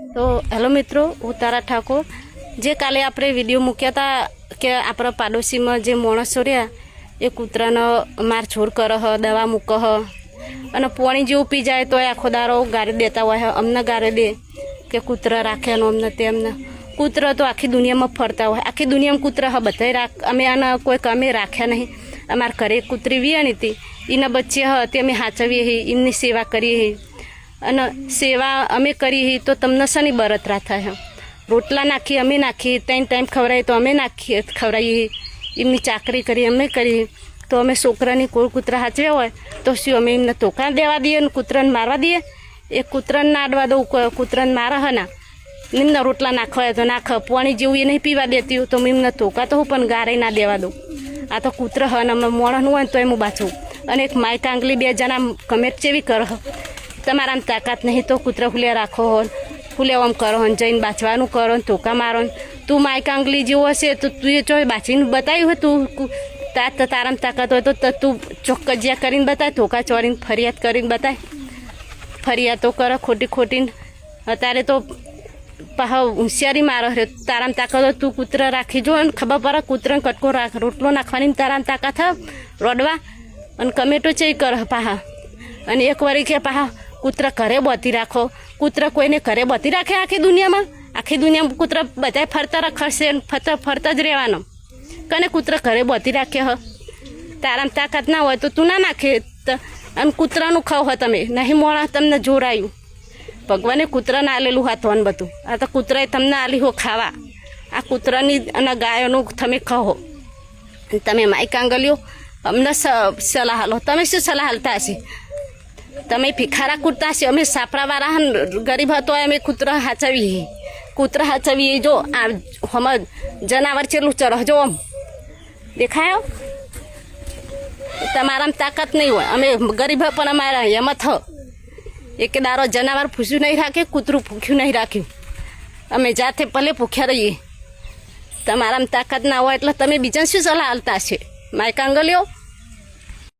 તો હેલો મિત્રો, હું તારા ઠાકોર। જે કાલે આપણે વિડીયો મૂક્યા હતા કે આપણા પાડોશીમાં જે માણસો રહ્યા એ કૂતરાનો મારછોડ કરે હ, દવા મૂકે હ અને પાણી જેવું પી જાય તો આખો દારો ગાળી દેતા હોય અમને ગાળી દે કે કૂતરા રાખે ને અમને તેમને। કૂતરા તો આખી દુનિયામાં ફરતા હોય, આખી દુનિયામાં કૂતરા બધા અમે આના કોઈક અમે રાખ્યા નહીં। અમારા ઘરે એક કૂતરી વિયાણી હતી, એના બચ્ચે હ તે અમે સાચવીએ છીએ, એમની સેવા કરીએ છીએ અને સેવા અમે કરીએ તો તમને શની બળતરા થાય। રોટલા નાખી અમે નાખીએ, 3 ટાઈમ ખવડાવીએ તો અમે ખવડાવીએ, એમની ચાકરી કરી અમે કરીએ તો અમે છોકરાની કોઈ કૂતરા સાચવ્યા હોય તો શું અમે એમને ધોકા દેવા દઈએ ને કૂતરાને મારવા દઈએ? એ કૂતરાને ના અડવા દઉં, કૂતરાને મારે હ ના, એમને રોટલા નાખવા હોય તો નાખ, પાણી જેવું એ નહીં પીવા દેતી હોય તો એમને ધોકા તો હું પણ ગારે ના દેવા દઉં। આ તો કૂતરા હ ને મોણસનું હોય ને તો એમ બાછું અને એક માય કાંગલી 2 જણા કમેટ ચેવી કરે તમારામાં તાકાત નહીં તો કૂતરા ફૂલ્યા રાખો હો, ફૂલ્યા આમ કરો ને જઈને બાચવાનું કરો ને ધોકા મારો ને તું માય કાંગલી જેવો હશે તો તું એ ચોય બાચીને બતાવ્યું હોય તું તારામાં તાકાત હોય તો તું ચોક્કજિયા કરીને બતાય, ધોકા ચોરીને ફરિયાદ કરીને બતાય। ફરિયાદ તો કરે ખોટી અત્યારે તો પાહા હોશિયારી મારો રે, તારામાં તાકાત હોય તું કૂતરા રાખી જો ને ખબર પડે કૂતરાને કટકો રાખ, રોટલો નાખવાની તારામાં તાકાત હ રોડવા અને કમેટો ચેવી કરે પાહા। અને એક વારી કે પાહા કૂતરા ઘરે બોતી રાખો, કૂતરા કોઈને ઘરે બોતી રાખે આખી દુનિયામાં કૂતરા બધા ફરતા રખડશે ફરતા જ રહેવાનો, કને કૂતરા ઘરે બોતી રાખે હ? તારામાં તાકાત ના હોય તો તું ના નાખે અને કૂતરાનું ખાવ હ તમે નહીં મોણા તમને જોરાયું। ભગવાને કૂતરાને આલેલું હાથવાનું બધું, આ તો કૂતરાએ તમને આલી હો ખાવા, આ કૂતરાની અને ગાયોનું તમે ખાઓ। તમે માય કાંગલીઓ અમને સલાહ હાલો, તમે શું સલાહ હાલતા હશે? તમે ભિખારા કૂટતા હશે, અમે સાપરાવાળા ગરીબ હતો અમે કૂતરા હાચવીએ જો આ હમ જનાવર ચેલું ચરહ જો આમ દેખાયો? તમારામાં તાકાત નહીં હોય, અમે ગરીબ પણ અમારા એમાં થ એક દારો જનાવર ભૂસ્યું નહીં રાખે, કૂતરું ભૂખ્યું નહીં રાખ્યું, અમે જાતે ભલે ભૂખ્યા રહીએ। તમારામાં તાકાત ના હોય એટલે તમે બીજાને શું સલાહ હાલતા હશે માય કાંગલીઓ?